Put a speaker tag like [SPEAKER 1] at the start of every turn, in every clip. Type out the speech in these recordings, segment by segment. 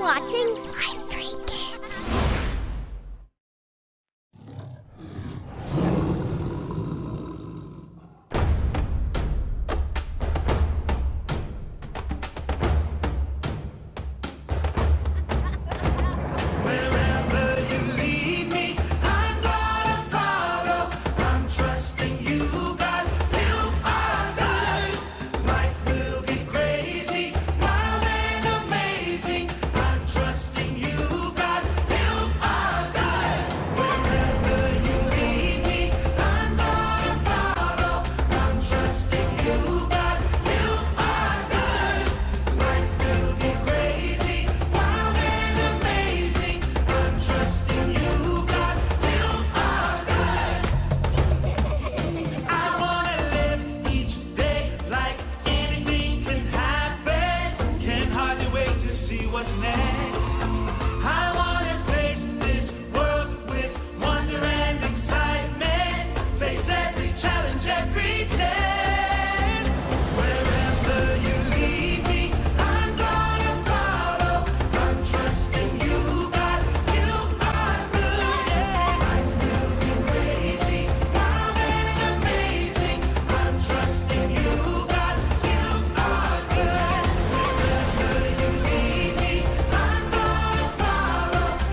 [SPEAKER 1] watching Live 3 Kids.
[SPEAKER 2] What's next? I wanna face this world with wonder and excitement. Face every challenge every day. Wherever you lead me, I'm gonna follow. I'm trusting you, God. You are good. Life will be crazy, wild and amazing. I'm trusting you, God. You are good. Wherever you lead me, I'm gonna follow.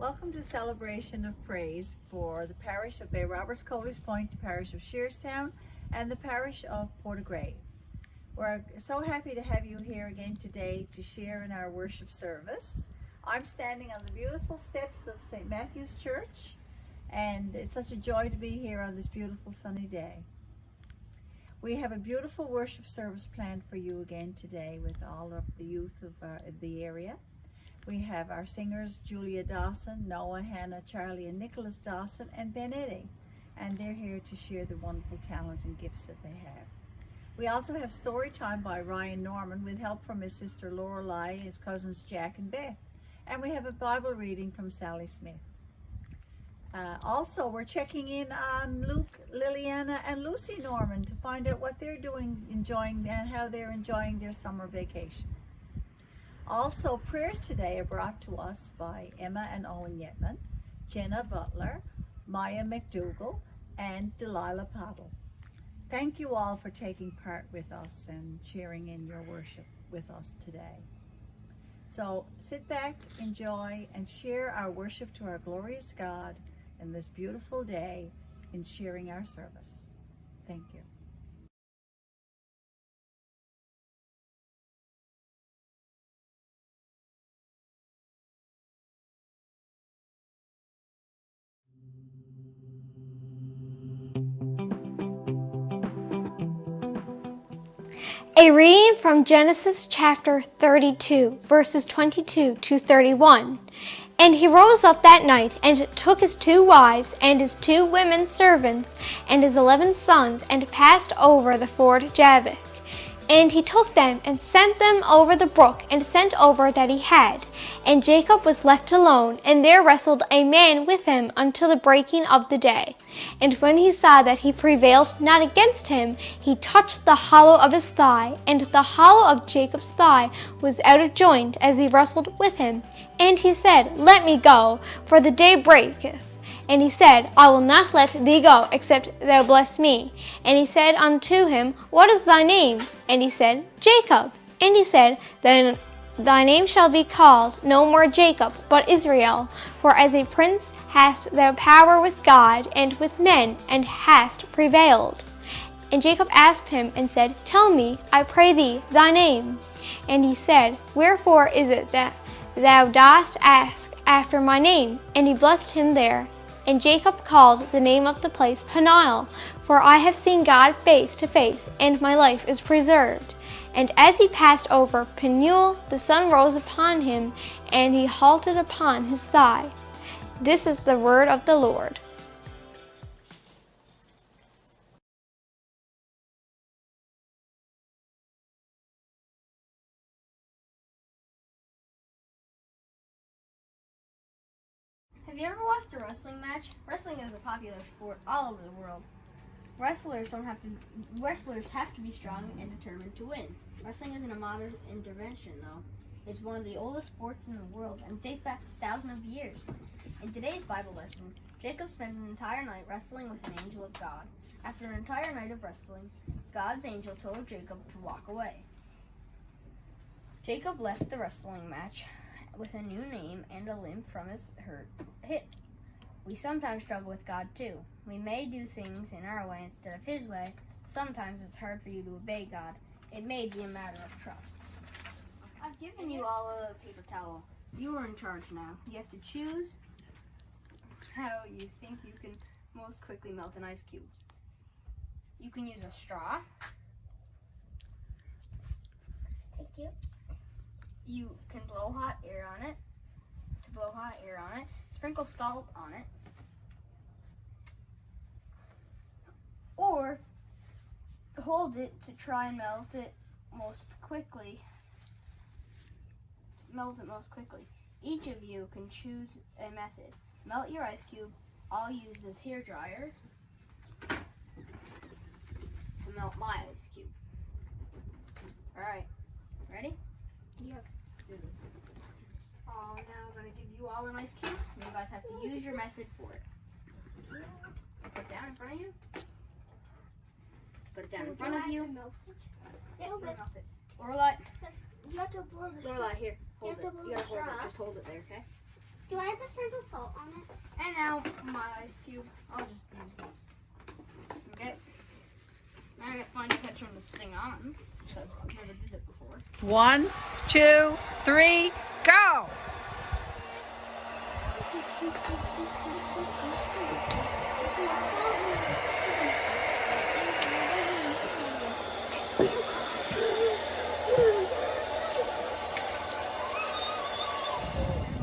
[SPEAKER 3] Welcome to Celebration of Praise for the parish of Bay Roberts, Colby's Point, the parish of Shearstown, and the parish of Portagrave. We're so happy to have you here again today to share in our worship service. I'm standing on the beautiful steps of St. Matthew's Church, and it's such a joy to be here on this beautiful sunny day. We have a beautiful worship service planned for you again today with all of the youth of the area. We have our singers Julia Dawson, Noah, Hannah, Charlie, and Nicholas Dawson, and Ben Eddy, and they're here to share the wonderful talent and gifts that they have. We also have story time by Ryan Norman with help from his sister Lorelei and his cousins Jack and Beth, and we have a Bible reading from Sally Smith. Also, we're checking in on Luke, Liliana, and Lucy Norman to find out what they're doing, enjoying, and how they're enjoying their summer vacation. Also, prayers today are brought to us by Emma and Owen Yetman, Jenna Butler, Maya McDougall, and Delilah Paddle. Thank you all for taking part with us and sharing in your worship with us today. So sit back, enjoy, and share our worship to our glorious God in this beautiful day in sharing our service. Thank you.
[SPEAKER 1] A reading from Genesis chapter 32, verses 22 to 31. And he rose up that night, and took his 2 wives, and his 2 women servants, and his 11 sons, and passed over the ford Jabbok. And he took them, and sent them over the brook, and sent over that he had. And Jacob was left alone, and there wrestled a man with him until the breaking of the day. And when he saw that he prevailed not against him, he touched the hollow of his thigh, and the hollow of Jacob's thigh was out of joint as he wrestled with him. And he said, Let me go, for the day breaketh. And he said, I will not let thee go, except thou bless me. And he said unto him, What is thy name? And he said, Jacob. And he said, Then thy name shall be called no more Jacob, but Israel. For as a prince hast thou power with God and with men, and hast prevailed. And Jacob asked him, and said, Tell me, I pray thee, thy name. And he said, Wherefore is it that thou dost ask after my name? And he blessed him there. And Jacob called the name of the place Peniel, for I have seen God face to face, and my life is preserved. And as he passed over Peniel, the sun rose upon him, and he halted upon his thigh. This is the word of the Lord.
[SPEAKER 4] Have you ever watched a wrestling match? Wrestling is a popular sport all over the world. Wrestlers have to be strong and determined to win. Wrestling isn't a modern intervention, though. It's one of the oldest sports in the world and dates back thousands of years. In today's Bible lesson, Jacob spent an entire night wrestling with an angel of God. After an entire night of wrestling, God's angel told Jacob to walk away. Jacob left the wrestling match with a new name and a limp from his hurt hip. We sometimes struggle with God too. We may do things in our way instead of his way. Sometimes it's hard for you to obey God. It may be a matter of trust. I've given you all a paper towel. You are in charge now. You have to choose how you think you can most quickly melt an ice cube. You can use a straw.
[SPEAKER 1] Thank you.
[SPEAKER 4] You can blow hot air on it. To blow hot air on it, sprinkle salt on it. Or hold it to try and melt it most quickly. Each of you can choose a method. Melt your ice cube. I'll use this hair dryer to melt my ice cube. Alright, ready?
[SPEAKER 1] Yep.
[SPEAKER 4] Let's do this. Now I'm going to give you all an ice cube. And you guys have to use your method for it. Put it down in front of you. Put it down in front of you. Yeah, melt it. Lorelai.
[SPEAKER 1] You have to blow the
[SPEAKER 4] Lorelai, here. Hold
[SPEAKER 1] You have
[SPEAKER 4] it.
[SPEAKER 1] to blow
[SPEAKER 4] You gotta
[SPEAKER 1] the
[SPEAKER 4] hold it.
[SPEAKER 1] straw.
[SPEAKER 4] Just hold it there, okay?
[SPEAKER 5] Do I have to sprinkle salt on it?
[SPEAKER 4] And now my ice cube. I'll just use this. Okay. Now I gotta find a catch on this thing on because I've never did it before.
[SPEAKER 3] 1, 2, 3, go!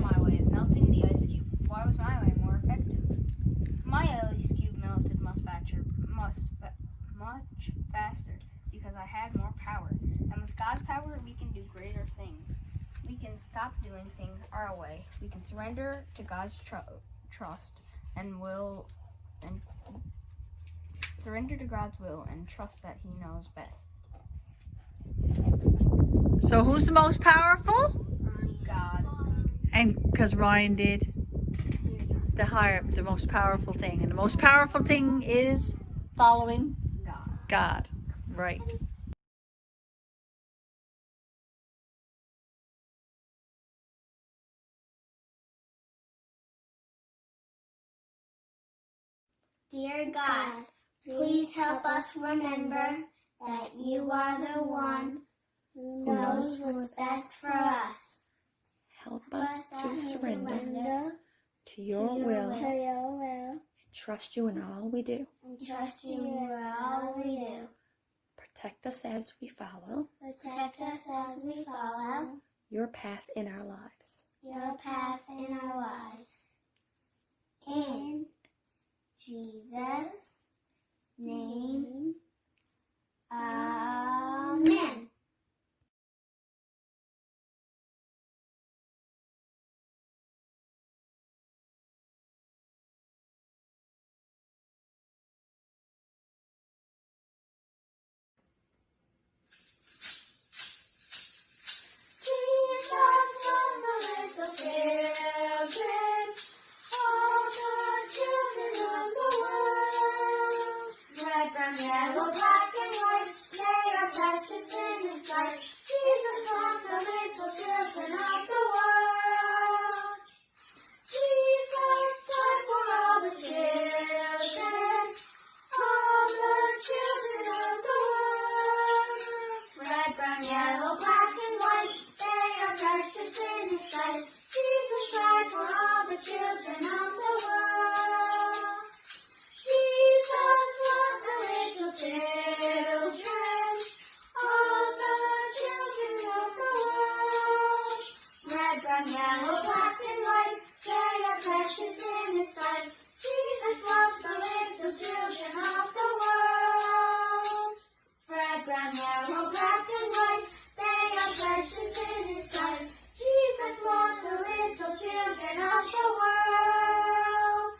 [SPEAKER 4] My way of melting the ice cube. Why was my way more effective? My ice cube melted much faster because I had more power. And with God's power, we can do greater things. We can stop doing things our way. We can surrender to God's trust and will, and surrender to God's will and trust that He knows best.
[SPEAKER 3] So who's the most powerful?
[SPEAKER 4] God.
[SPEAKER 3] And because Ryan did the most powerful thing. And the most powerful thing is following God. Right.
[SPEAKER 5] Dear God, please help us remember that you are the one who knows what's best for us.
[SPEAKER 6] Help us to surrender to your will and trust you in all we do.
[SPEAKER 5] And trust you in all we do.
[SPEAKER 6] Protect us as we follow
[SPEAKER 5] Protect us as we follow
[SPEAKER 6] your path in our lives.
[SPEAKER 5] your path in our lives. In Jesus' name, Amen. Jesus loves the little children, all the children of the world. Red, brown, yellow, black, and white, they are precious in His sight. Jesus loves the little children of the world. Jesus died for all the children of the world. Red, brown, yellow, black, and white, they are precious in His sight. Jesus died for all the children of the world. Jesus loves the little children, all the children of the world. Red, brown, yellow, black, and white, they are precious in His sight. Jesus loves the little children of the world. Red, brown, yellow, black, and white, they are precious in His sight. Jesus loves the little children of the world.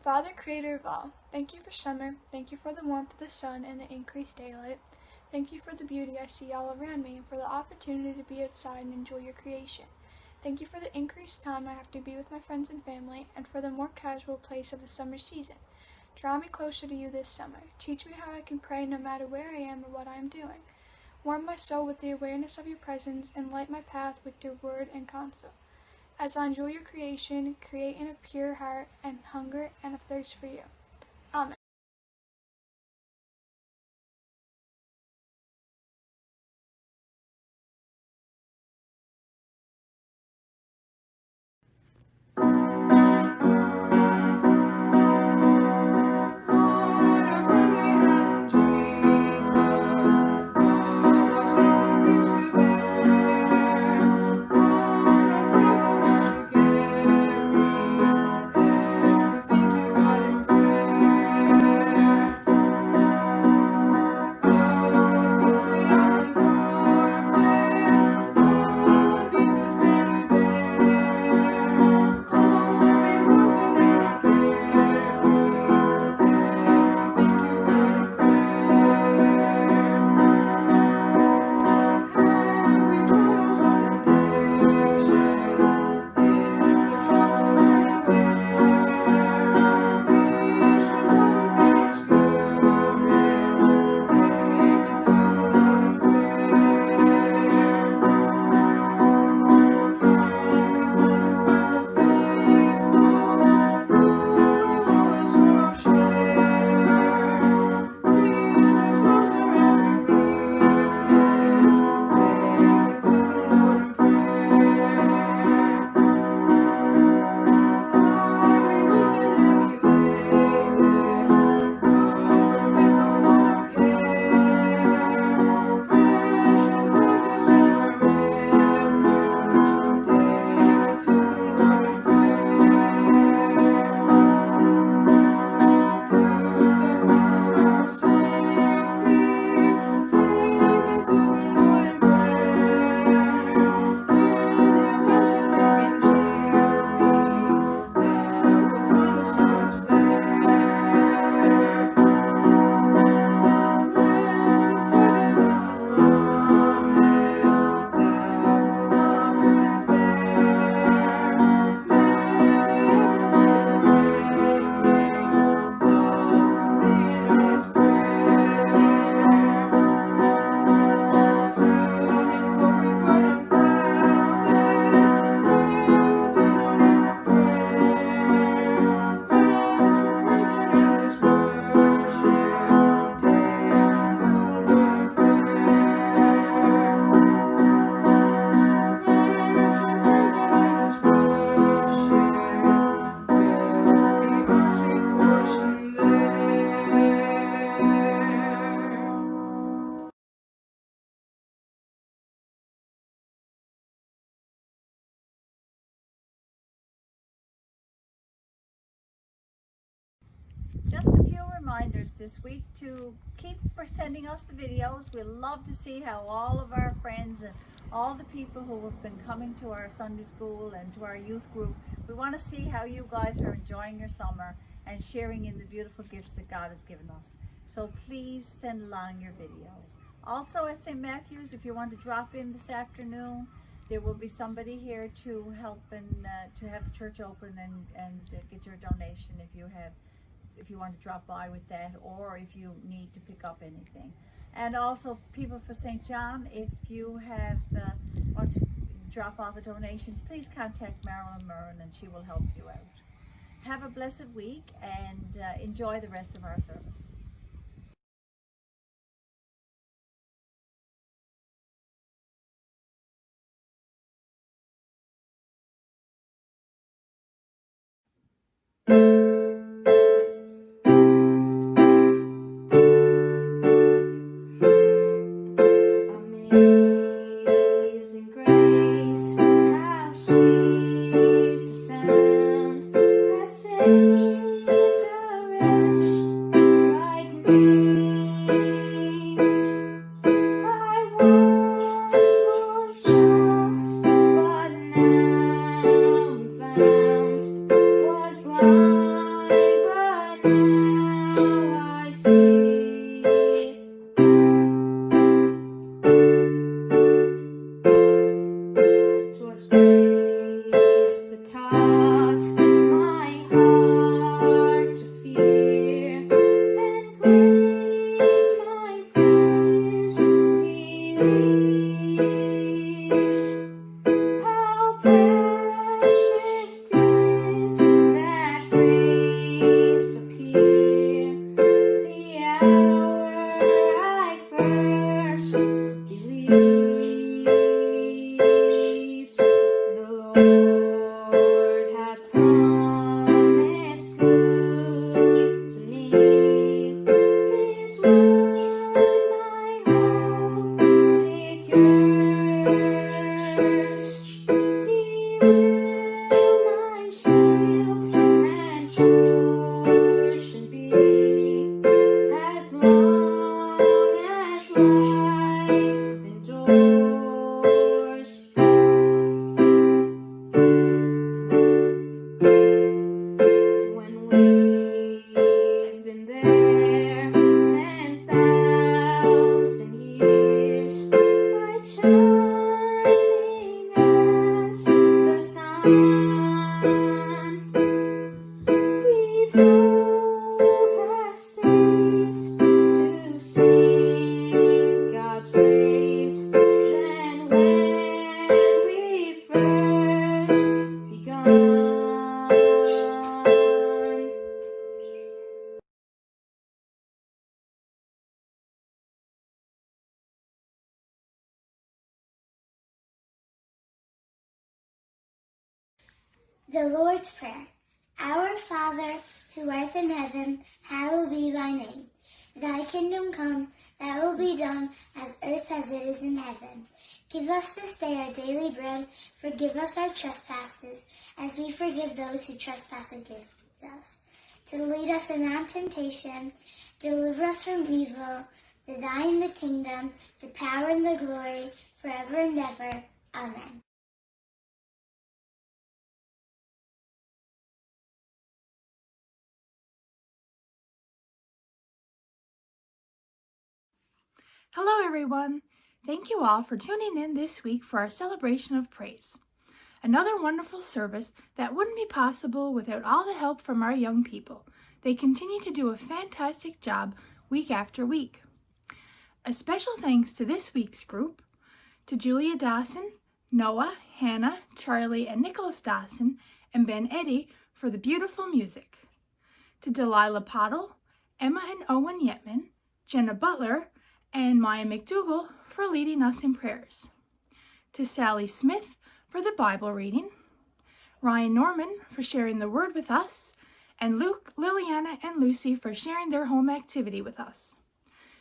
[SPEAKER 7] Father, creator of all, thank you for summer. Thank you for the warmth of the sun and the increased daylight. Thank you for the beauty I see all around me and for the opportunity to be outside and enjoy your creation. Thank you for the increased time I have to be with my friends and family and for the more casual pace of the summer season. Draw me closer to you this summer. Teach me how I can pray no matter where I am or what I am doing. Warm my soul with the awareness of your presence and light my path with your word and counsel. As I enjoy your creation, create in a pure heart and hunger and a thirst for you. Amen.
[SPEAKER 3] Just a few reminders this week to keep sending us the videos. We'd love to see how all of our friends and all the people who have been coming to our Sunday school and to our youth group, we want to see how you guys are enjoying your summer and sharing in the beautiful gifts that God has given us. So please send along your videos. Also at St. Matthew's, if you want to drop in this afternoon, there will be somebody here to help and to have the church open and get your donation if you want to drop by with that, or if you need to pick up anything. And also people for St. John, if you want to drop off a donation, please contact Marilyn Murren and she will help you out. Have a blessed week and enjoy the rest of our service.
[SPEAKER 5] Amazing grace, how sweet the sound that saved a wretch like me. I once was lost, but now I'm found, was blind. The Lord's Prayer. Our Father, who art in heaven, hallowed be thy name. Thy kingdom come, thy will be done, as earth as it is in heaven. Give us this day our daily bread. Forgive us our trespasses, as we forgive those who trespass against us. To lead us in not temptation, deliver us from evil. For thine the kingdom, the power, and the glory, forever and ever. Amen.
[SPEAKER 8] Hello everyone! Thank you all for tuning in this week for our celebration of praise. Another wonderful service that wouldn't be possible without all the help from our young people. They continue to do a fantastic job week after week. A special thanks to this week's group, to Julia Dawson, Noah, Hannah, Charlie, and Nicholas Dawson, and Ben Eddy for the beautiful music. To Delilah Pottle, Emma and Owen Yetman, Jenna Butler, and Maya McDougall for leading us in prayers. To Sally Smith for the Bible reading, Ryan Norman for sharing the word with us, and Luke, Liliana, and Lucy for sharing their home activity with us.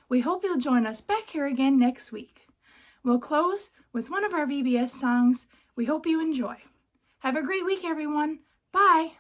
[SPEAKER 8] We hope you'll join us back here again next week. We'll close with one of our VBS songs we hope you enjoy. Have a great week, everyone. Bye!